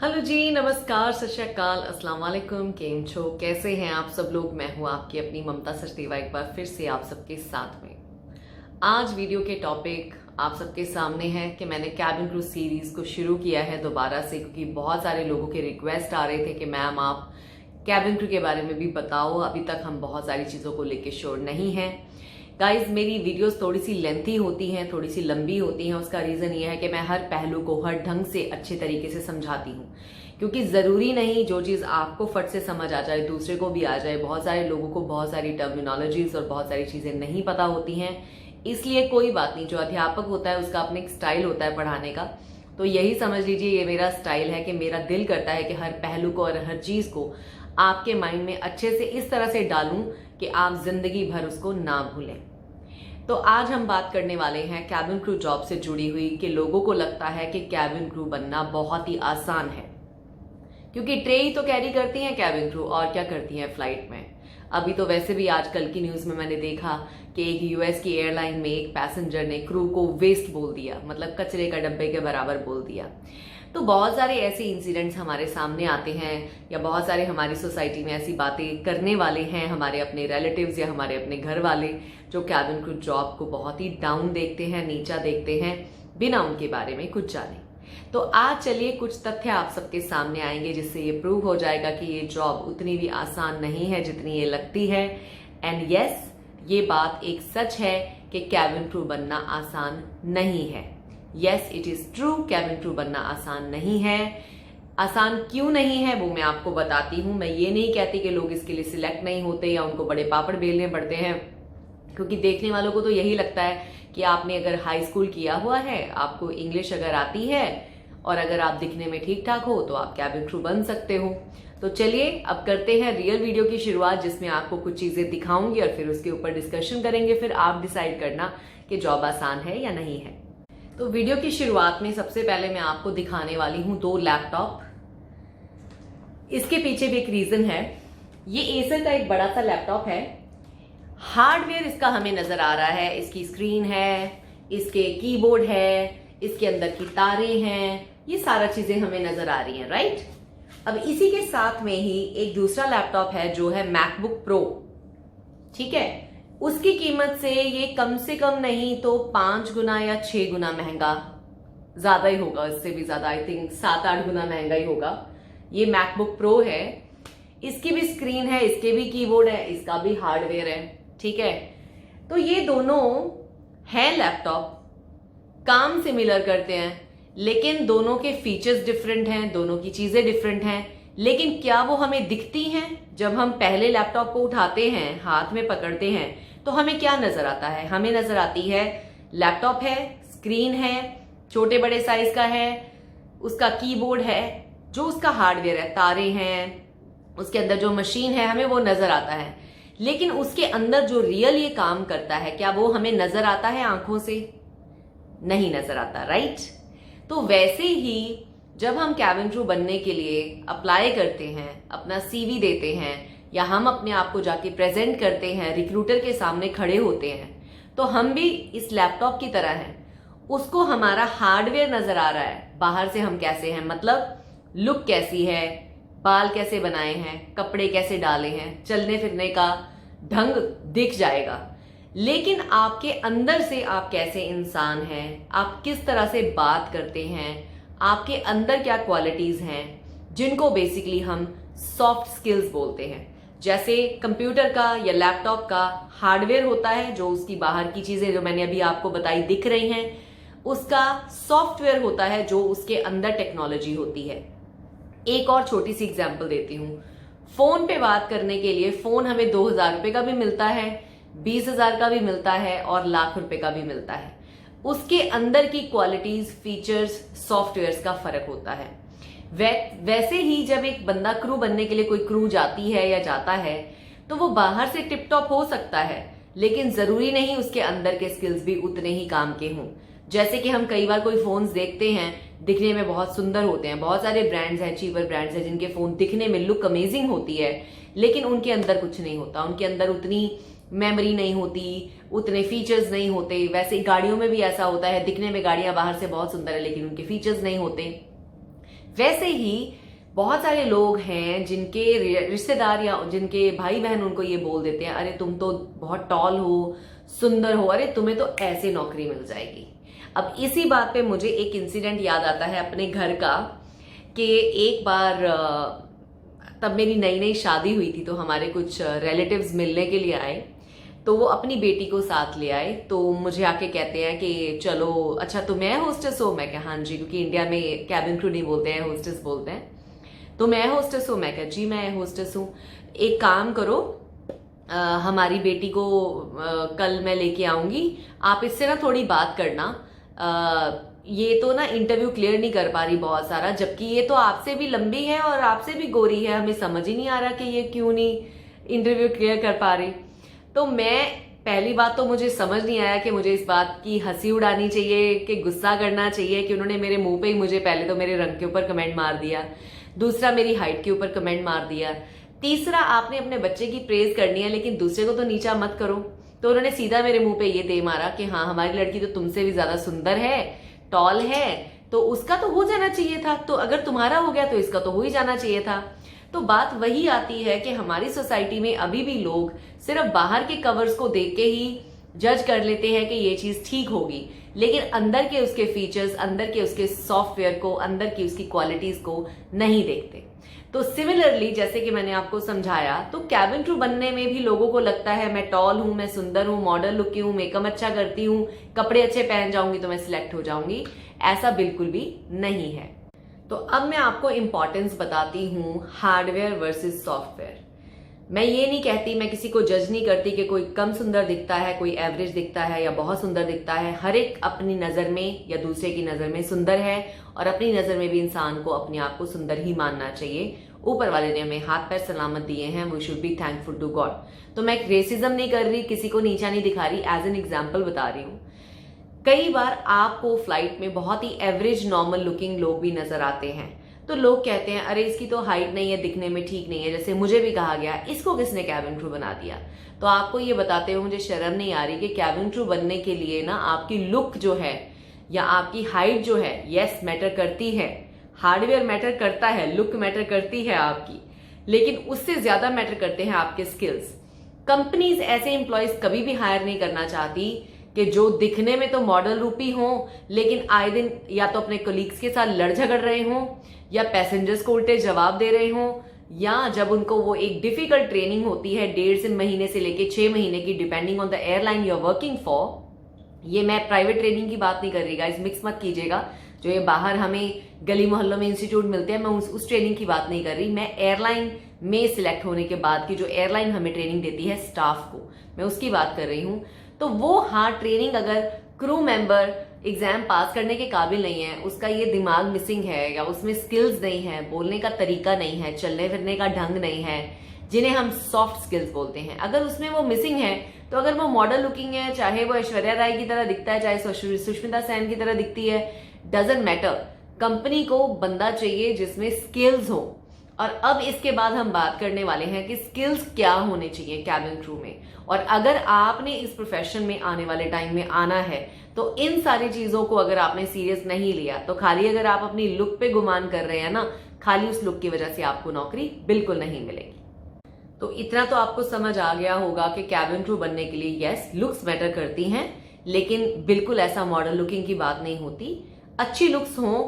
Hello जी, नमस्कार, सत श्री अकाल, अस्सलाम वालेकुम। केम छो, कैसे हैं आप सब लोग। मैं हूं आपकी अपनी ममता सचदेवा, एक बार फिर से आप सबके साथ में। आज वीडियो के टॉपिक आप सबके सामने है कि मैंने कैबिन क्रू सीरीज को शुरू किया है दोबारा से, क्योंकि बहुत सारे लोगों के रिक्वेस्ट आ रहे थे कि मैम आप कैबिन क्रू के बारे में भी बताओ। अभी तक हम बहुत सारी चीज़ों को लेके श्योर नहीं हैं। गाइज, मेरी वीडियोस थोड़ी सी लेंथी होती हैं, थोड़ी सी लंबी होती हैं। उसका रीज़न ये है कि मैं हर पहलू को हर ढंग से अच्छे तरीके से समझाती हूँ, क्योंकि ज़रूरी नहीं जो चीज़ आपको फट से समझ आ जाए दूसरे को भी आ जाए। बहुत सारे लोगों को बहुत सारी टर्मिनोलॉजीज और बहुत सारी चीज़ें नहीं पता होती हैं। इसलिए कोई बात नहीं, जो अध्यापक होता है उसका अपना एक स्टाइल होता है पढ़ाने का। तो यही समझ लीजिए, ये मेरा स्टाइल है कि मेरा दिल करता है कि हर पहलू को और हर चीज़ को आपके माइंड में अच्छे से इस तरह से डालूं कि आप जिंदगी भर उसको ना भूलें। तो आज हम बात करने वाले हैं कैबिन क्रू जॉब से जुड़ी हुई, कि लोगों को लगता है कि कैबिन क्रू बनना बहुत ही आसान है, क्योंकि ट्रे ही तो कैरी करती हैं कैबिन क्रू, और क्या करती हैं फ्लाइट में। अभी तो वैसे भी आजकल की न्यूज में मैंने देखा कि एक यूएस की एयरलाइन में एक पैसेंजर ने क्रू को वेस्ट बोल दिया, मतलब कचरे का डब्बे के बराबर बोल दिया। तो बहुत सारे ऐसे इंसिडेंट्स हमारे सामने आते हैं, या बहुत सारे हमारी सोसाइटी में ऐसी बातें करने वाले हैं, हमारे अपने रिलेटिव्स या हमारे अपने घर वाले, जो कैबिन क्रू जॉब को बहुत ही डाउन देखते हैं, नीचा देखते हैं, बिना उनके बारे में कुछ जाने। तो आज चलिए कुछ तथ्य आप सबके सामने आएंगे, जिससे ये प्रूव हो जाएगा कि ये जॉब उतनी भी आसान नहीं है जितनी ये लगती है। एंड यस, ये बात एक सच है कि कैबिन क्रू बनना आसान नहीं है। Yes, it is true, cabin crew बनना आसान नहीं है। आसान क्यों नहीं है वो मैं आपको बताती हूँ। मैं ये नहीं कहती कि लोग इसके लिए सिलेक्ट नहीं होते या उनको बड़े पापड़ बेलने पड़ते हैं, क्योंकि देखने वालों को तो यही लगता है कि आपने अगर हाई स्कूल किया हुआ है, आपको इंग्लिश अगर आती है और अगर आप दिखने में ठीक ठाक हो तो आप कैबिन क्रू बन सकते हो। तो चलिए अब करते हैं रियल वीडियो की शुरुआत, जिसमें आपको कुछ चीजें दिखाऊंगी और फिर उसके ऊपर डिस्कशन करेंगे। फिर आप डिसाइड करना कि जॉब आसान है या नहीं है। तो वीडियो की शुरुआत में सबसे पहले मैं आपको दिखाने वाली हूं 2 लैपटॉप। इसके पीछे भी एक रीजन है। ये एसर का एक बड़ा सा लैपटॉप है। हार्डवेयर इसका हमें नजर आ रहा है, इसकी स्क्रीन है, इसके कीबोर्ड है, इसके अंदर की तारें हैं, ये सारा चीजें हमें नजर आ रही हैं, राइट। अब इसी के साथ में ही एक दूसरा लैपटॉप है जो है मैकबुक प्रो, ठीक है। उसकी कीमत से ये कम से कम नहीं तो 5 गुना या 6 गुना महंगा, ज्यादा ही होगा, इससे भी ज्यादा, आई थिंक 7-8 गुना महंगा ही होगा। ये मैकबुक प्रो है, इसकी भी स्क्रीन है, इसके भी कीबोर्ड है, इसका भी हार्डवेयर है, ठीक है। तो ये दोनों है लैपटॉप, काम सिमिलर करते हैं, लेकिन दोनों के फीचर्स डिफरेंट हैं, दोनों की चीजें डिफरेंट हैं। लेकिन क्या वो हमें दिखती हैं? जब हम पहले लैपटॉप को उठाते हैं, हाथ में पकड़ते हैं, तो हमें क्या नजर आता है? हमें नजर आती है लैपटॉप है, स्क्रीन है, छोटे बड़े साइज का है, उसका कीबोर्ड है, जो उसका हार्डवेयर है, तारे हैं, उसके अंदर जो मशीन है, हमें वो नजर आता है। लेकिन उसके अंदर जो रियल ये काम करता है, क्या वो हमें नजर आता है आंखों से? नहीं नजर आता, राइट। तो वैसे ही जब हम कैबिन क्रू बनने के लिए अप्लाई करते हैं, अपना सीवी देते हैं, या हम अपने आप को जाके प्रेजेंट करते हैं, रिक्रूटर के सामने खड़े होते हैं, तो हम भी इस लैपटॉप की तरह हैं। उसको हमारा हार्डवेयर नजर आ रहा है, बाहर से हम कैसे हैं, मतलब लुक कैसी है, बाल कैसे बनाए हैं, कपड़े कैसे डाले हैं, चलने फिरने का ढंग दिख जाएगा। लेकिन आपके अंदर से आप कैसे इंसान हैं, आप किस तरह से बात करते हैं, आपके अंदर क्या क्वालिटीज हैं, जिनको बेसिकली हम सॉफ्ट स्किल्स बोलते हैं। जैसे कंप्यूटर का या लैपटॉप का हार्डवेयर होता है, जो उसकी बाहर की चीजें जो मैंने अभी आपको बताई दिख रही हैं, उसका सॉफ्टवेयर होता है जो उसके अंदर टेक्नोलॉजी होती है। एक और छोटी सी एग्जांपल देती हूँ। फोन पे बात करने के लिए फोन हमें 2000 रुपए का भी मिलता है, 20,000 का भी मिलता है और लाख रुपए का भी मिलता है। उसके अंदर की क्वालिटीज, फीचर्स, सॉफ्टवेयर्स का फर्क होता है। वैसे ही जब एक बंदा क्रू बनने के लिए कोई क्रू जाती है या जाता है, तो वो बाहर से टिप टॉप हो सकता है, लेकिन जरूरी नहीं उसके अंदर के स्किल्स भी उतने ही काम के हों। जैसे कि हम कई बार कोई फोन्स देखते हैं, दिखने में बहुत सुंदर होते हैं, बहुत सारे ब्रांड्स हैं, चीपर ब्रांड्स हैं, जिनके फोन दिखने में लुक अमेजिंग होती है, लेकिन उनके अंदर कुछ नहीं होता, उनके अंदर उतनी मेमोरी नहीं होती, उतने फीचर्स नहीं होते। वैसे गाड़ियों में भी ऐसा होता है, दिखने में गाड़ियां बाहर से बहुत सुंदर है, लेकिन उनके फीचर्स नहीं होते। वैसे ही बहुत सारे लोग हैं जिनके रिश्तेदार या जिनके भाई बहन उनको ये बोल देते हैं, अरे तुम तो बहुत टॉल हो, सुंदर हो, अरे तुम्हें तो ऐसे नौकरी मिल जाएगी। अब इसी बात पे मुझे एक इंसिडेंट याद आता है अपने घर का, कि एक बार तब मेरी नई नई शादी हुई थी, तो हमारे कुछ रिलेटिव्स मिलने के लिए आए, तो वो अपनी बेटी को साथ ले आए। तो मुझे आके कहते हैं कि चलो, अच्छा तुम एयर होस्टेस हो? मैं कहा हाँ जी, क्योंकि इंडिया में कैबिन क्रू नहीं बोलते हैं, होस्टेस बोलते हैं। तुम एयर होस्टेस हो? मैं कहा जी मैं एयर होस्टेस हूँ। एक काम करो, हमारी बेटी को कल मैं लेके आऊंगी, आप इससे ना थोड़ी बात करना, ये तो ना इंटरव्यू क्लियर नहीं कर पा रही बहुत सारा, जबकि ये तो आपसे भी लंबी है और आपसे भी गोरी है, हमें समझ ही नहीं आ रहा कि ये क्यों नहीं इंटरव्यू क्लियर कर पा रही। तो मैं, पहली बात तो मुझे समझ नहीं आया कि मुझे इस बात की हंसी उड़ानी चाहिए कि गुस्सा करना चाहिए कि उन्होंने मेरे मुंह पे ही मुझे पहले तो मेरे रंग के ऊपर कमेंट मार दिया, दूसरा मेरी हाइट के ऊपर कमेंट मार दिया, तीसरा आपने अपने बच्चे की प्रेज करनी है लेकिन दूसरे को तो नीचा मत करो। तो उन्होंने सीधा मेरे मुंह पे ये दे मारा कि हाँ हमारी लड़की तो तुमसे भी ज्यादा सुंदर है, टॉल है, तो उसका तो हो जाना चाहिए था, तो अगर तुम्हारा हो गया तो इसका तो हो ही जाना चाहिए था। तो बात वही आती है कि हमारी सोसाइटी में अभी भी लोग सिर्फ बाहर के कवर्स को देख के ही जज कर लेते हैं कि ये चीज ठीक होगी, लेकिन अंदर के उसके फीचर्स, अंदर के उसके सॉफ्टवेयर को, अंदर की उसकी क्वालिटीज को नहीं देखते। तो सिमिलरली जैसे कि मैंने आपको समझाया, तो कैबिन क्रू बनने में भी लोगों को लगता है मैं टॉल हूं, मैं सुंदर हूं, मॉडल लुक की हूं, मेकअप अच्छा करती हूं, कपड़े अच्छे पहन जाऊंगी तो मैं सिलेक्ट हो जाऊंगी। ऐसा बिल्कुल भी नहीं है। तो अब मैं आपको इंपॉर्टेंस बताती हूं हार्डवेयर वर्सेस सॉफ्टवेयर। मैं ये नहीं कहती, मैं किसी को जज नहीं करती कि कोई कम सुंदर दिखता है, कोई एवरेज दिखता है या बहुत सुंदर दिखता है। हर एक अपनी नजर में या दूसरे की नजर में सुंदर है, और अपनी नजर में भी इंसान को अपने आप को सुंदर ही मानना चाहिए। ऊपर वाले ने हमें हाथ पैर सलामत दिए हैं, we should be thankful to God. तो मैं रेसिज्म नहीं कर रही, किसी को नीचा नहीं दिखा रही, एज एन एग्जाम्पल बता रही हूँ। कई बार आपको फ्लाइट में बहुत ही एवरेज नॉर्मल लुकिंग लोग भी नजर आते हैं, तो लोग कहते हैं अरे इसकी तो हाइट नहीं है, दिखने में ठीक नहीं है, जैसे मुझे भी कहा गया इसको किसने कैबिन क्रू बना दिया। तो आपको ये बताते हुए मुझे शर्म नहीं आ रही कि कैबिन क्रू बनने के लिए ना आपकी लुक जो है या आपकी हाइट जो है, यस मैटर करती है, हार्डवेयर मैटर करता है, लुक मैटर करती है आपकी, लेकिन उससे ज्यादा मैटर करते हैं आपके स्किल्स। कंपनीज ऐसे एम्प्लॉयज कभी भी हायर नहीं करना चाहती कि जो दिखने में तो मॉडल रूपी हो, लेकिन आए दिन या तो अपने कोलीग्स के साथ लड़ झगड़ रहे हों, या पैसेंजर्स को उल्टे जवाब दे रहे हों, या जब उनको वो एक डिफिकल्ट ट्रेनिंग होती है 1.5 महीने से लेके 6 महीने की, depending on the airline you are working for. ये मैं प्राइवेट ट्रेनिंग की बात नहीं कर रही गाइस, मिक्स मत कीजिएगा। जो ये बाहर हमें गली मोहल्लों में इंस्टीट्यूट मिलते हैं, मैं उस ट्रेनिंग की बात नहीं कर रही। मैं एयरलाइन में सिलेक्ट होने के बाद की जो एयरलाइन हमें ट्रेनिंग देती है स्टाफ को, मैं उसकी बात कर रही हूं। तो वो हाँ ट्रेनिंग, अगर क्रू मेंबर एग्जाम पास करने के काबिल नहीं है, उसका ये दिमाग मिसिंग है, या उसमें स्किल्स नहीं है, बोलने का तरीका नहीं है, चलने फिरने का ढंग नहीं है, जिन्हें हम सॉफ्ट स्किल्स बोलते हैं, अगर उसमें वो मिसिंग है, तो अगर वो मॉडल लुकिंग है, चाहे वो ऐश्वर्या राय की तरह दिखता है, चाहे सुष्मिता सेन की तरह दिखती है, डजंट मैटर। कंपनी को बंदा चाहिए जिसमें स्किल्स हो। और अब इसके बाद हम बात करने वाले हैं कि स्किल्स क्या होने चाहिए कैबिन क्रू में। और अगर आपने इस प्रोफेशन में आने वाले टाइम में आना है, तो इन सारी चीजों को अगर आपने सीरियस नहीं लिया, तो खाली अगर आप अपनी लुक पे गुमान कर रहे हैं ना, खाली उस लुक की वजह से आपको नौकरी बिल्कुल नहीं मिलेगी। तो इतना तो आपको समझ आ गया होगा कि कैबिन क्रू बनने के लिए यस लुक्स मैटर करती हैं, लेकिन बिल्कुल ऐसा मॉडल लुकिंग की बात नहीं होती। अच्छी लुक्स हों,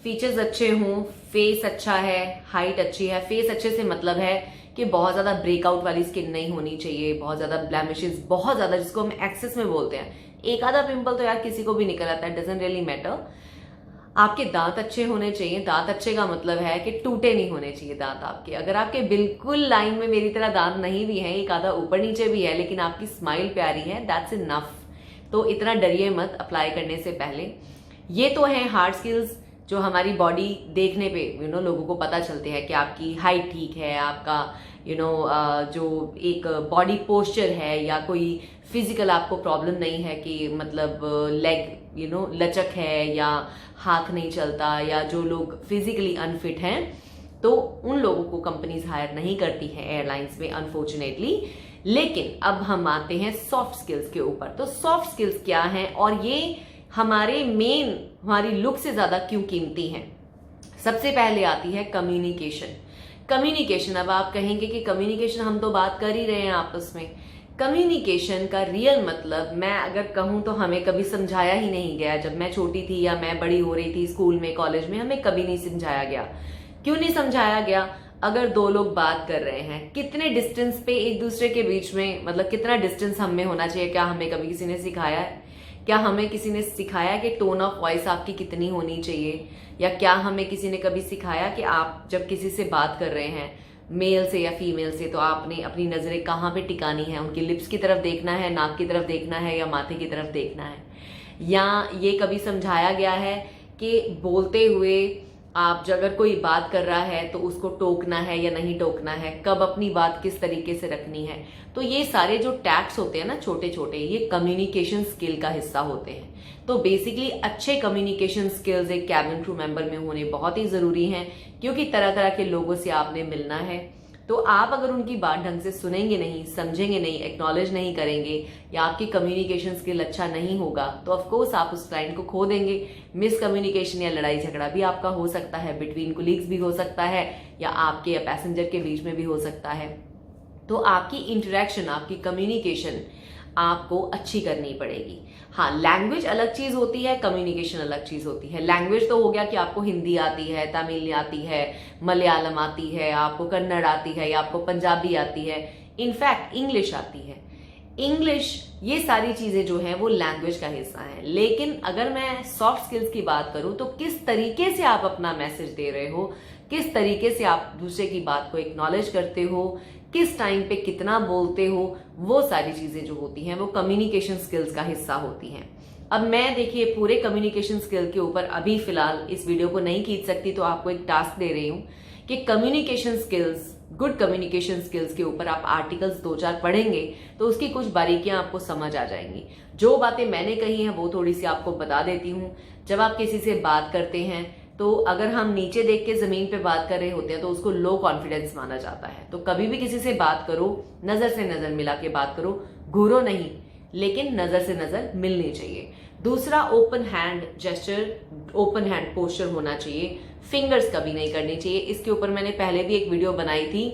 फीचर्स अच्छे हों, फेस अच्छा है, हाइट अच्छी है। फेस अच्छे से मतलब है कि बहुत ज्यादा ब्रेकआउट वाली स्किन नहीं होनी चाहिए, बहुत ज्यादा ब्लैमिशेस, बहुत ज्यादा जिसको हम एक्सेस में बोलते हैं। एक आधा पिंपल तो यार किसी को भी निकल आता है, डजंट रियली मैटर। आपके दांत अच्छे होने चाहिए। दांत अच्छे का मतलब है कि टूटे नहीं होने चाहिए दांत आपके। अगर आपके बिल्कुल लाइन में मेरी तरह दांत नहीं भी है, एक आधा ऊपर नीचे भी है, लेकिन आपकी स्माइल प्यारी है, दैट्स इनफ। तो इतना डरिए मत अप्लाई करने से पहले। ये तो है हार्ड स्किल्स जो हमारी बॉडी देखने पे लोगों को पता चलते हैं कि आपकी हाइट ठीक है, आपका जो एक बॉडी पोस्चर है, या कोई फिजिकल आपको प्रॉब्लम नहीं है कि मतलब लेग लचक है, या हाथ नहीं चलता, या जो लोग फिजिकली अनफिट हैं, तो उन लोगों को कंपनीज हायर नहीं करती हैं एयरलाइंस में अनफॉर्चुनेटली। लेकिन अब हम आते हैं सॉफ्ट स्किल्स के ऊपर। तो सॉफ्ट स्किल्स क्या हैं और ये हमारी लुक से ज्यादा क्यों कीमती हैं? सबसे पहले आती है कम्युनिकेशन। कम्युनिकेशन, अब आप कहेंगे कि कम्युनिकेशन हम तो बात कर ही रहे हैं आपस में। कम्युनिकेशन का रियल मतलब मैं अगर कहूं तो हमें कभी समझाया ही नहीं गया। जब मैं छोटी थी या मैं बड़ी हो रही थी, स्कूल में कॉलेज में, हमें कभी नहीं समझाया गया। क्यों नहीं समझाया गया? अगर दो लोग बात कर रहे हैं, कितने डिस्टेंस पे एक दूसरे के बीच में, मतलब कितना डिस्टेंस हम में होना चाहिए, क्या हमें कभी किसी ने सिखाया है? क्या हमें किसी ने सिखाया कि टोन ऑफ वॉइस आपकी कितनी होनी चाहिए? या क्या हमें किसी ने कभी सिखाया कि आप जब किसी से बात कर रहे हैं, मेल से या फीमेल से, तो आपने अपनी नजरें कहाँ पे टिकानी है? उनकी लिप्स की तरफ देखना है, नाक की तरफ देखना है, या माथे की तरफ देखना है? या ये कभी समझाया गया है कि बोलते हुए आप जब अगर कोई बात कर रहा है तो उसको टोकना है या नहीं टोकना है, कब अपनी बात किस तरीके से रखनी है? तो ये सारे जो टैक्स होते हैं ना, छोटे छोटे, ये कम्युनिकेशन स्किल का हिस्सा होते हैं। तो बेसिकली अच्छे कम्युनिकेशन स्किल्स एक कैबिन क्रू मेंबर में होने बहुत ही जरूरी हैं, क्योंकि तरह तरह के लोगों से आपने मिलना है। तो आप अगर उनकी बात ढंग से सुनेंगे नहीं, समझेंगे नहीं, एक्नॉलेज नहीं करेंगे, या आपकी कम्युनिकेशन स्किल अच्छा नहीं होगा, तो ऑफकोर्स आप उस क्लाइंट को खो देंगे। मिसकम्युनिकेशन या लड़ाई झगड़ा भी आपका हो सकता है, बिटवीन कोलीग्स भी हो सकता है, या आपके या पैसेंजर के बीच में भी हो सकता है। तो आपकी इंटरेक्शन, आपकी कम्युनिकेशन आपको अच्छी करनी पड़ेगी। हाँ, लैंग्वेज अलग चीज होती है, कम्युनिकेशन अलग चीज होती है। लैंग्वेज तो हो गया कि आपको हिंदी आती है, तमिल आती है, मलयालम आती है, आपको कन्नड़ आती है, या आपको पंजाबी आती है, इनफैक्ट इंग्लिश आती है। इंग्लिश, ये सारी चीजें जो है वो लैंग्वेज का हिस्सा है। लेकिन अगर मैं सॉफ्ट स्किल्स की बात करूं तो किस तरीके से आप अपना मैसेज दे रहे हो, किस तरीके से आप दूसरे की बात को एक्नॉलेज करते हो, किस टाइम पे कितना बोलते हो, वो सारी चीजें जो होती हैं वो कम्युनिकेशन स्किल्स का हिस्सा होती हैं। अब मैं देखिए पूरे कम्युनिकेशन स्किल के ऊपर अभी फिलहाल इस वीडियो को नहीं खींच सकती, तो आपको एक टास्क दे रही हूं कि communication skills, good communication skills के ऊपर आप आर्टिकल्स 2-4 पढ़ेंगे तो उसकी कुछ बारीकियां आपको समझ आ जाएंगी। जो बातें मैंने कही हैं वो थोड़ी सी आपको बता देती हूं। जब आप किसी से बात करते हैं तो अगर हम नीचे देख के जमीन पे बात कर रहे होते हैं तो उसको लो कॉन्फिडेंस माना जाता है। तो कभी भी किसी से बात करो, नजर से नजर मिला के बात करो, घूरो नहीं, लेकिन नजर से नजर मिलनी चाहिए। दूसरा, open hand gesture, open hand posture होना चाहिए। फिंगर्स कभी नहीं करनी चाहिए। इसके ऊपर मैंने पहले भी एक वीडियो बनाई थी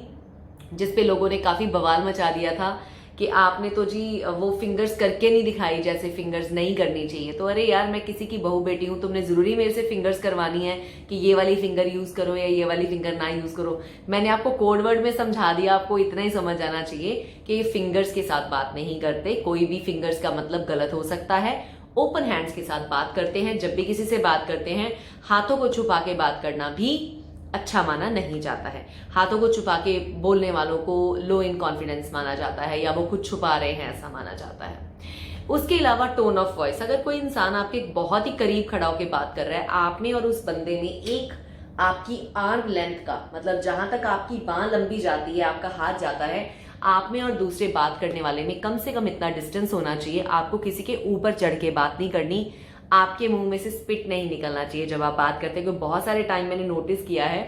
जिसपे लोगों ने काफी बवाल मचा दिया था कि आपने तो जी वो फिंगर्स करके नहीं दिखाई, जैसे फिंगर्स नहीं करनी चाहिए। तो अरे यार, मैं किसी की बहू बेटी हूं, तुमने जरूरी मेरे से फिंगर्स करवानी है कि ये वाली फिंगर यूज करो या ये वाली फिंगर ना यूज करो? मैंने आपको कोड वर्ड में समझा दिया, आपको इतना ही समझ आना चाहिए कि ये फिंगर्स के साथ बात नहीं करते। कोई भी फिंगर्स का मतलब गलत हो सकता है। ओपन हैंड्स के साथ बात करते हैं। जब भी किसी से बात करते हैं, हाथों को छुपा के बात करना भी अच्छा माना नहीं जाता है। हाथों को छुपा के बोलने वालों को लो इन कॉन्फिडेंस माना जाता है, या वो खुद छुपा रहे हैं ऐसा माना जाता है। उसके अलावा टोन ऑफ वॉइस, अगर कोई इंसान आपके बहुत ही करीब खड़ा होकर बात कर रहा है, आपने और उस बंदे में एक आपकी आर्म लेंथ का, मतलब जहां तक आपकी बांह लंबी जाती है, आपका हाथ जाता है, आप में और दूसरे बात करने वाले में कम से कम इतना डिस्टेंस होना चाहिए। आपको किसी के ऊपर चढ़ के बात नहीं करनी, आपके मुंह में से स्पिट नहीं निकलना चाहिए जब आप बात करते हैं। क्योंकि बहुत सारे टाइम मैंने नोटिस किया है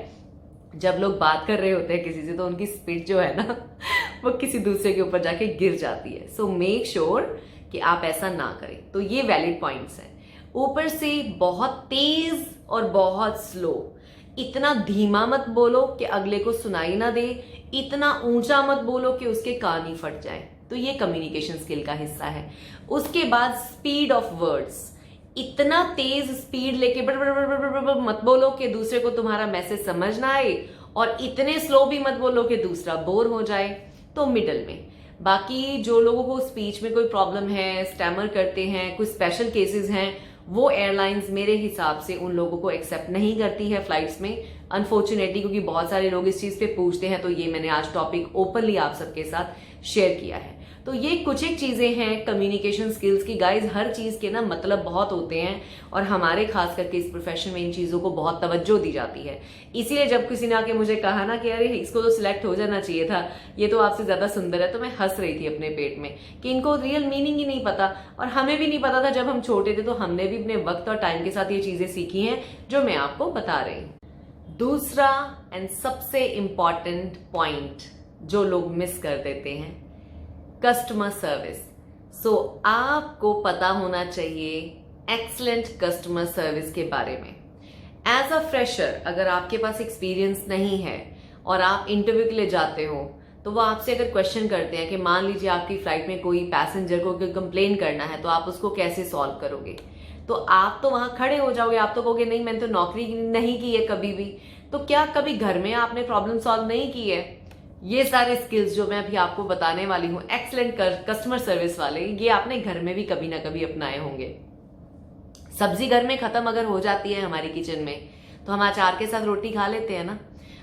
जब लोग बात कर रहे होते हैं किसी से, तो उनकी स्पिट जो है ना वो किसी दूसरे के ऊपर जाके गिर जाती है। सो मेक श्योर कि आप ऐसा ना करें। तो ये वैलिड पॉइंट्स हैं। ऊपर से बहुत तेज और बहुत स्लो, इतना धीमा मत बोलो कि अगले को सुनाई ना दे, इतना ऊंचा मत बोलो कि उसके कान ही फट जाए। तो ये कम्युनिकेशन स्किल का हिस्सा है। उसके बाद स्पीड ऑफ वर्ड्स, इतना तेज स्पीड लेके बड़ बड़ बड़ बड़ बड़ बड़ मत बोलो कि दूसरे को तुम्हारा मैसेज समझ ना आए, और इतने स्लो भी मत बोलो कि दूसरा बोर हो जाए। तो मिडल में। बाकी जो लोगों को स्पीच में कोई प्रॉब्लम है, स्टैमर करते हैं, कुछ स्पेशल केसेस हैं, वो एयरलाइंस मेरे हिसाब से उन लोगों को एक्सेप्ट नहीं करती है फ्लाइट्स में, अनफॉर्चुनेटली, क्योंकि बहुत सारे लोग इस चीज पे पूछते हैं। तो ये मैंने आज टॉपिक ओपनली आप सबके साथ शेयर किया है। तो ये कुछ एक चीजें हैं कम्युनिकेशन स्किल्स की। गाइज, हर चीज के ना मतलब बहुत होते हैं, और हमारे खास करके इस प्रोफेशन में इन चीजों को बहुत तवज्जो दी जाती है। इसीलिए जब किसी ने आके मुझे कहा ना कि अरे इसको तो सिलेक्ट हो जाना चाहिए था, ये तो आपसे ज्यादा सुंदर है, तो मैं हंस रही थी अपने पेट में कि इनको रियल मीनिंग ही नहीं पता। और हमें भी नहीं पता था जब हम छोटे थे, तो हमने भी अपने वक्त और टाइम के साथ ये चीजें सीखी हैं जो मैं आपको बता रही हूं। दूसरा एंड सबसे इंपॉर्टेंट पॉइंट जो लोग मिस कर देते हैं, कस्टमर सर्विस। सो आपको पता होना चाहिए एक्सीलेंट कस्टमर सर्विस के बारे में। एज अ फ्रेशर अगर आपके पास एक्सपीरियंस नहीं है और आप इंटरव्यू के लिए जाते हो, तो वो आपसे अगर क्वेश्चन करते हैं कि मान लीजिए आपकी फ्लाइट में कोई पैसेंजर को कोई कंप्लेन करना है, तो आप उसको कैसे सॉल्व करोगे? तो आप तो वहां खड़े हो जाओगे, आप तो कहोगे नहीं मैंने तो नौकरी नहीं की है कभी भी। तो क्या कभी घर में आपने प्रॉब्लम सॉल्व नहीं की है? ये सारे स्किल्स जो मैं अभी आपको बताने वाली हूँ एक्सीलेंट कस्टमर सर्विस वाले, ये आपने घर में भी कभी ना कभी अपनाए होंगे। सब्जी घर में खत्म अगर हो जाती है हमारी किचन में, तो हम अचार के साथ रोटी खा लेते हैं ना।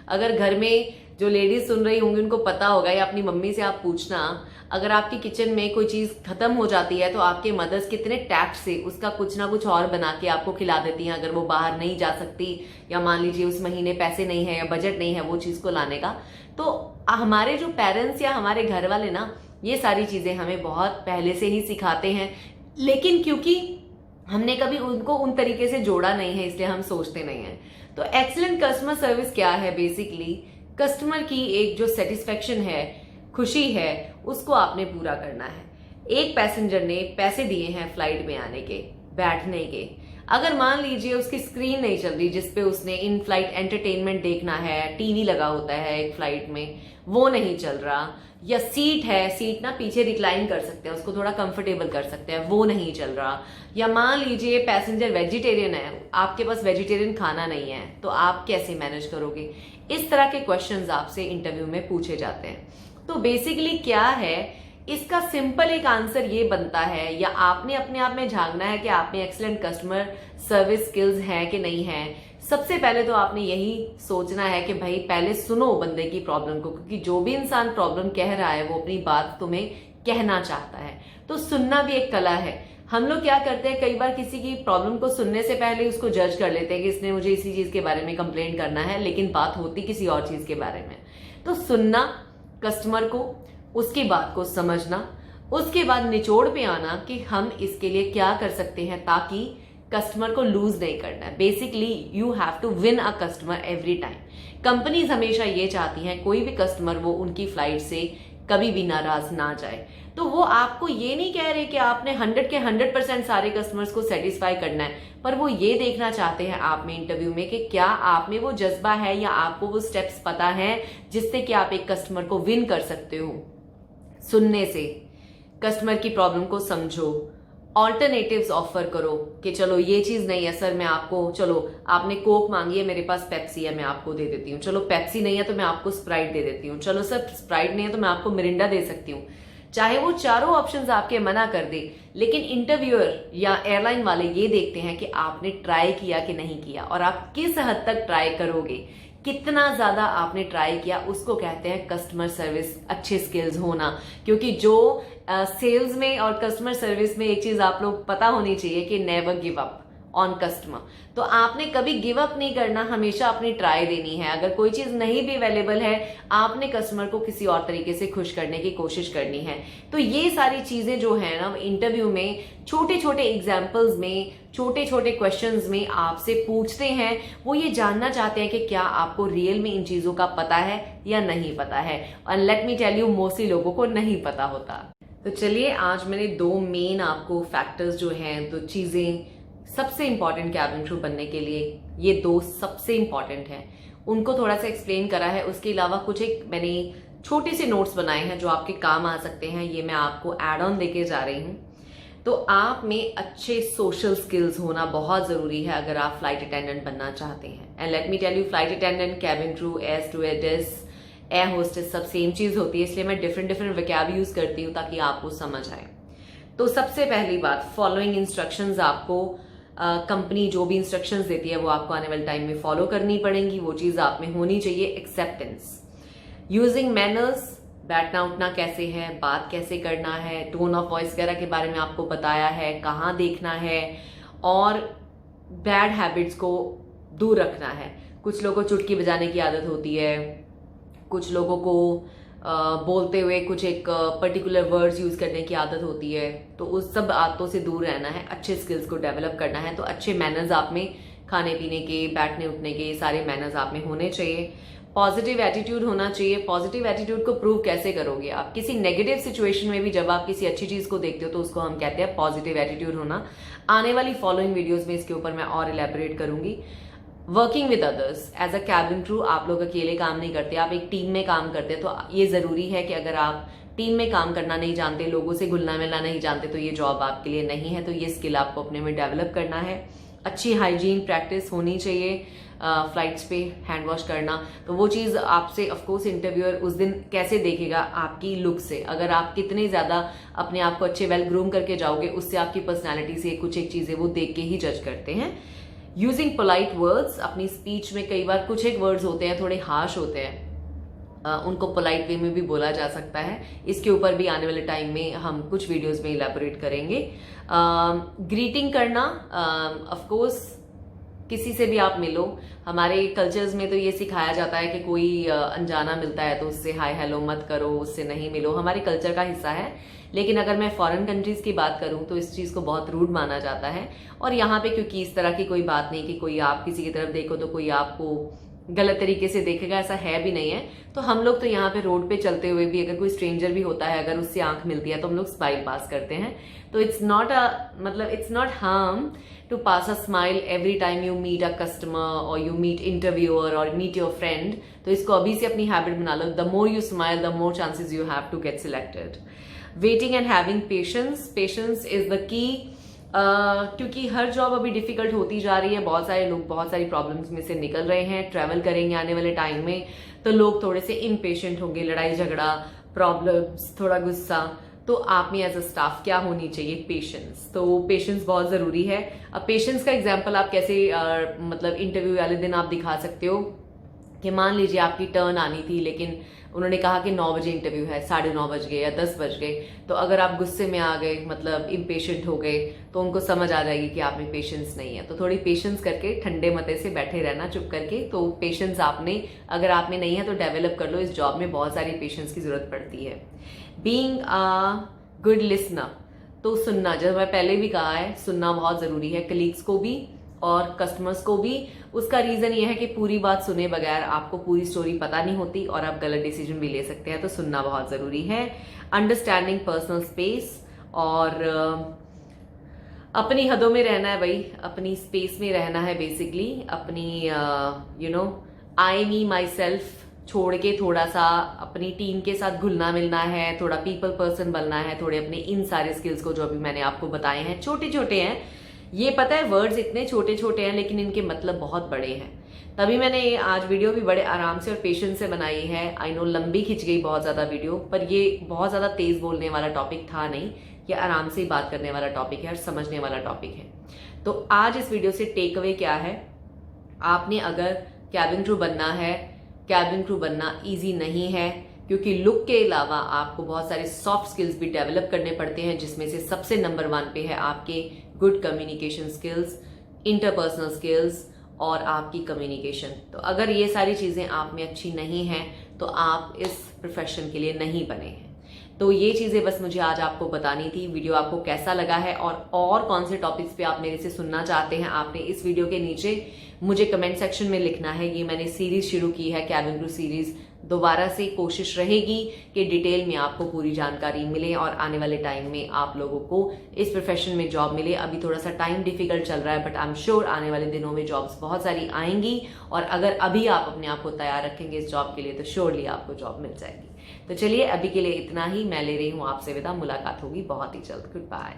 अगर घर में जो लेडीज सुन रही होंगी उनको पता होगा, या अपनी मम्मी से आप पूछना, अगर आपकी किचन में कोई चीज खत्म हो जाती है तो आपके मदर्स कितने टैक्ट से उसका कुछ ना कुछ और बना के आपको खिला देती हैं, अगर वो बाहर नहीं जा सकती, या मान लीजिए उस महीने पैसे नहीं है या बजट नहीं है वो चीज को लाने का। तो हमारे जो पेरेंट्स या हमारे घर वाले ना, ये सारी चीजें हमें बहुत पहले से ही सिखाते हैं, लेकिन क्योंकि हमने कभी उनको उन तरीके से जोड़ा नहीं है इसलिए हम सोचते नहीं है। तो एक्सीलेंट कस्टमर सर्विस क्या है? बेसिकली कस्टमर की एक जो सेटिस्फेक्शन है, खुशी है, उसको आपने पूरा करना है। एक पैसेंजर ने पैसे दिए हैं फ्लाइट में आने के, बैठने के, अगर मान लीजिए उसकी स्क्रीन नहीं चल रही जिसपे उसने इन फ्लाइट एंटरटेनमेंट देखना है, टीवी लगा होता है एक फ्लाइट में, वो नहीं चल रहा, या सीट है, सीट ना पीछे रिक्लाइन कर सकते हैं, उसको थोड़ा कंफर्टेबल कर सकते हैं, वो नहीं चल रहा, या मान लीजिए पैसेंजर वेजिटेरियन है, आपके पास वेजिटेरियन खाना नहीं है, तो आप कैसे मैनेज करोगे? इस तरह के क्वेश्चंस आपसे इंटरव्यू में पूछे जाते हैं। तो बेसिकली क्या है इसका सिंपल एक आंसर ये बनता है, या आपने अपने आप में झांकना है कि आप में एक्सीलेंट कस्टमर सर्विस स्किल्स हैं कि नहीं है। सबसे पहले तो आपने यही सोचना है कि भाई पहले सुनो बंदे की प्रॉब्लम को, क्योंकि जो भी इंसान प्रॉब्लम कह रहा है वो अपनी बात तुम्हें कहना चाहता है। तो सुनना भी एक कला है। हम लोग क्या करते हैं, कई बार किसी की प्रॉब्लम को सुनने से पहले उसको जज कर लेते हैं कि इसने मुझे इसी चीज के बारे में कंप्लेंट करना है, लेकिन बात होती किसी और चीज के बारे में। तो सुनना कस्टमर को, उसकी बात को समझना, उसके बाद निचोड़ पे आना कि हम इसके लिए क्या कर सकते हैं ताकि कस्टमर को लूज नहीं करना है। Basically you have to win a customer every time. Companies हमेशा ये चाहती हैं कोई भी कस्टमर वो उनकी फ्लाइट से कभी भी नाराज ना जाए। तो वो आपको ये नहीं कह रहे कि आपने 100 के 100% सारे कस्टमर्स को सेटिस्फाई करना है, पर वो ये देखना चाहते हैं आप में इंटरव्यू में कि क्या आप में वो जज्बा है या आपको वो स्टेप्स पता है जिससे कि आप एक कस्टमर को विन कर सकते हो। सुनने से कस्टमर की प्रॉब्लम को समझो, ऑल्टरनेटिव्स ऑफर करो कि चलो ये चीज नहीं है सर, मैं आपको, चलो आपने कोक मांगी है, मेरे पास पेप्सी है, मैं आपको दे देती हूँ। चलो पेप्सी नहीं है तो मैं आपको स्प्राइट दे देती हूँ। चलो सर स्प्राइट नहीं है तो मैं आपको मिरिंडा दे सकती हूँ। चाहे वो चारों ऑप्शंस आपके मना कर दे, लेकिन इंटरव्यूअर या एयरलाइन वाले ये देखते हैं कि आपने ट्राई किया कि नहीं किया, और आप किस हद तक ट्राई करोगे, कितना ज्यादा आपने ट्राई किया, उसको कहते हैं कस्टमर सर्विस अच्छे स्किल्स होना। क्योंकि जो सेल्स में और कस्टमर सर्विस में एक चीज आप लोग पता होनी चाहिए कि never give up on customer. तो आपने कभी गिव अप नहीं करना, हमेशा अपनी ट्राई देनी है। अगर कोई चीज नहीं भी अवेलेबल है, आपने कस्टमर को किसी और तरीके से खुश करने की कोशिश करनी है। तो ये सारी चीजें जो है ना इंटरव्यू में, छोटे छोटे एग्जाम्पल्स में, छोटे छोटे क्वेश्चंस में आपसे पूछते हैं, वो ये जानना चाहते हैं कि क्या आपको रियल में इन चीजों का पता है या नहीं पता है। And let me tell you, mostly लोगों को नहीं पता होता। तो चलिए आज मैंने दो मेन आपको फैक्टर्स जो हैं, दो चीजें सबसे इंपॉर्टेंट कैबिन क्रू बनने के लिए, ये दो सबसे इंपॉर्टेंट हैं, उनको थोड़ा सा एक्सप्लेन करा है। उसके अलावा कुछ एक मैंने छोटे से नोट्स बनाए हैं जो आपके काम आ सकते हैं, ये मैं आपको एड ऑन देके जा रही हूँ। तो आप में अच्छे सोशल स्किल्स होना बहुत जरूरी है अगर आप फ्लाइट अटेंडेंट बनना चाहते हैं। And let me tell you, flight attendant, cabin crew, air stewardess, air hostess सब सेम चीज होती है, इसलिए मैं डिफरेंट डिफरेंट वोकैब यूज करती हूँ ताकि आपको समझ आए। तो सबसे पहली बात, फॉलोइंग इंस्ट्रक्शंस आपको कंपनी जो भी इंस्ट्रक्शंस देती है वो आपको आने वाले टाइम में फॉलो करनी पड़ेंगी। वो चीज आप में होनी चाहिए, एक्सेप्टेंस, यूजिंग मैनर्स, बैठना उठना कैसे है, बात कैसे करना है, टोन ऑफ वॉइस वगैरह के बारे में आपको बताया है, कहाँ देखना है, और बैड हैबिट्स को दूर रखना है। कुछ लोगों को चुटकी बजाने की आदत होती है, कुछ लोगों को बोलते हुए कुछ एक पर्टिकुलर वर्ड्स यूज करने की आदत होती है, तो उस सब आदतों से दूर रहना है, अच्छे स्किल्स को डेवलप करना है। तो अच्छे मैनर्स आप में, खाने पीने के, बैठने उठने के, सारे मैनर्स आप में होने चाहिए। पॉजिटिव एटीट्यूड होना चाहिए। पॉजिटिव एटीट्यूड को प्रूव कैसे करोगे आप? किसी नेगेटिव सिचुएशन में भी जब आप किसी अच्छी चीज को देखते हो तो उसको हम कहते हैं पॉजिटिव एटीट्यूड होना। आने वाली फॉलोइंग वीडियोस में इसके ऊपर मैं और इलेबोरेट करूंगी। Working with others as a cabin crew, आप लोग अकेले काम नहीं करते, आप एक टीम में काम करते हैं। तो ये जरूरी है कि अगर आप टीम में काम करना नहीं जानते, लोगों से घुलना मिलना नहीं जानते, तो ये जॉब आपके लिए नहीं है। तो ये स्किल आपको अपने में डेवलप करना है। अच्छी हाइजीन प्रैक्टिस होनी चाहिए, फ्लाइट्स पे हैंड वॉश करना। तो वो चीज़ आपसे ऑफकोर्स इंटरव्यूअर उस दिन कैसे देखेगा, आपकी लुक से। अगर आप कितने ज़्यादा अपने आप को अच्छे वेल ग्रूम करके जाओगे, उससे आपकी पर्सनैलिटी से कुछ एक चीज़ें वो देख के ही जज करते हैं। यूजिंग पोलाइट वर्ड्स, अपनी स्पीच में कई बार कुछ एक वर्ड्स होते हैं थोड़े हार्श होते हैं, उनको पोलाइट वे में भी बोला जा सकता है। इसके ऊपर भी आने वाले टाइम में हम कुछ वीडियोस में इलेबोरेट करेंगे। ग्रीटिंग करना, ऑफ कोर्स किसी से भी आप मिलो, हमारे कल्चर्स में तो ये सिखाया जाता है कि कोई अनजाना मिलता है तो उससे हाय हेलो मत करो, उससे नहीं मिलो, हमारे कल्चर का हिस्सा है। लेकिन अगर मैं फॉरेन कंट्रीज की बात करूं तो इस चीज को बहुत रूड माना जाता है। और यहाँ पे क्योंकि इस तरह की कोई बात नहीं कि कोई आप किसी की तरफ देखो तो कोई आपको गलत तरीके से देखेगा, ऐसा है भी नहीं है। तो हम लोग तो यहाँ पे रोड पे चलते हुए भी अगर कोई स्ट्रेंजर भी होता है, अगर उससे आंख मिलती है तो हम लोग स्माइल पास करते हैं। तो it's not harm to pass a smile every time you meet a customer और यू मीट इंटरव्यूअर और मीट योर फ्रेंड। तो इसको अभी से अपनी हैबिट बना लो। The more you smile the more chances you have to get selected. Waiting and having patience is the key. क्योंकि हर जॉब अभी डिफिकल्ट होती जा रही है, बहुत सारे लोग बहुत सारी प्रॉब्लम्स में से निकल रहे हैं, ट्रैवल करेंगे आने वाले टाइम में, तो लोग थोड़े से इम्पेशेंट होंगे, लड़ाई झगड़ा, प्रॉब्लम्स, थोड़ा गुस्सा। तो आप में एज अ स्टाफ क्या होनी चाहिए, पेशेंस। तो पेशेंस बहुत जरूरी है। अब पेशेंस का एग्जाम्पल आप कैसे इंटरव्यू वाले दिन आप दिखा सकते हो कि मान लीजिए आपकी टर्न आनी थी, लेकिन उन्होंने कहा कि 9 बजे इंटरव्यू है, 9:30 बज गए या 10 बज गए। तो अगर आप गुस्से में आ गए, इम्पेशेंट हो गए, तो उनको समझ आ जाएगी कि आप में पेशेंस नहीं है। तो थोड़ी पेशेंस करके ठंडे मते से बैठे रहना, चुप करके। तो पेशेंस अगर आप में नहीं है तो डेवलप कर लो। इस जॉब में बहुत सारी पेशेंस की जरूरत पड़ती है। बीइंग अ गुड लिसनर, तो सुनना, जब मैं पहले भी कहा है, सुनना बहुत जरूरी है, कलीग्स को भी और कस्टमर्स को भी। उसका रीजन ये है कि पूरी बात सुने बगैर आपको पूरी स्टोरी पता नहीं होती और आप गलत डिसीजन भी ले सकते हैं। तो सुनना बहुत जरूरी है। अंडरस्टैंडिंग पर्सनल स्पेस, और अपनी हदों में रहना है भाई, अपनी स्पेस में रहना है बेसिकली। अपनी आई मी माई सेल्फ छोड़ के थोड़ा सा अपनी टीम के साथ घुलना मिलना है, थोड़ा पीपल पर्सन बनना है, थोड़े अपने इन सारे स्किल्स को जो अभी मैंने आपको बताए हैं, छोटे छोटे हैं, ये पता है वर्ड्स इतने छोटे छोटे हैं लेकिन इनके मतलब बहुत बड़े हैं। तभी मैंने ये आज वीडियो भी बड़े आराम से और पेशेंस से बनाई है। आई नो लंबी खिंच गई बहुत ज्यादा वीडियो, पर ये बहुत ज्यादा तेज बोलने वाला टॉपिक था नहीं, ये आराम से ही बात करने वाला टॉपिक है और समझने वाला टॉपिक है। तो आज इस वीडियो से टेक अवे क्या है, आपने अगर कैबिन क्रू बनना है, कैबिन क्रू बनना ईजी नहीं है, क्योंकि लुक के अलावा आपको बहुत सारे सॉफ्ट स्किल्स भी डेवलप करने पड़ते हैं, जिसमें से सबसे नंबर 1 पे है आपके good communication skills, interpersonal skills और आपकी कम्युनिकेशन। तो अगर ये सारी चीजें आप में अच्छी नहीं हैं तो आप इस प्रोफेशन के लिए नहीं बने हैं। तो ये चीजें बस मुझे आज आपको बतानी थी। वीडियो आपको कैसा लगा है और कौन से टॉपिक्स पे आप मेरे से सुनना चाहते हैं, आपने इस वीडियो के नीचे मुझे कमेंट सेक्शन में लिखना है। ये मैंने सीरीज शुरू की है, कैबिन क्रू सीरीज। दोबारा से कोशिश रहेगी कि डिटेल में आपको पूरी जानकारी मिले और आने वाले टाइम में आप लोगों को इस प्रोफेशन में जॉब मिले। अभी थोड़ा सा टाइम डिफिकल्ट चल रहा है, बट आई एम श्योर आने वाले दिनों में जॉब्स बहुत सारी आएंगी, और अगर अभी आप अपने आप को तैयार रखेंगे इस जॉब के लिए तो श्योरली आपको जॉब मिल जाएगी। तो चलिए अभी के लिए इतना ही, मैं ले रही हूँ आपसे विदा। मुलाकात होगी बहुत ही जल्द। Good bye.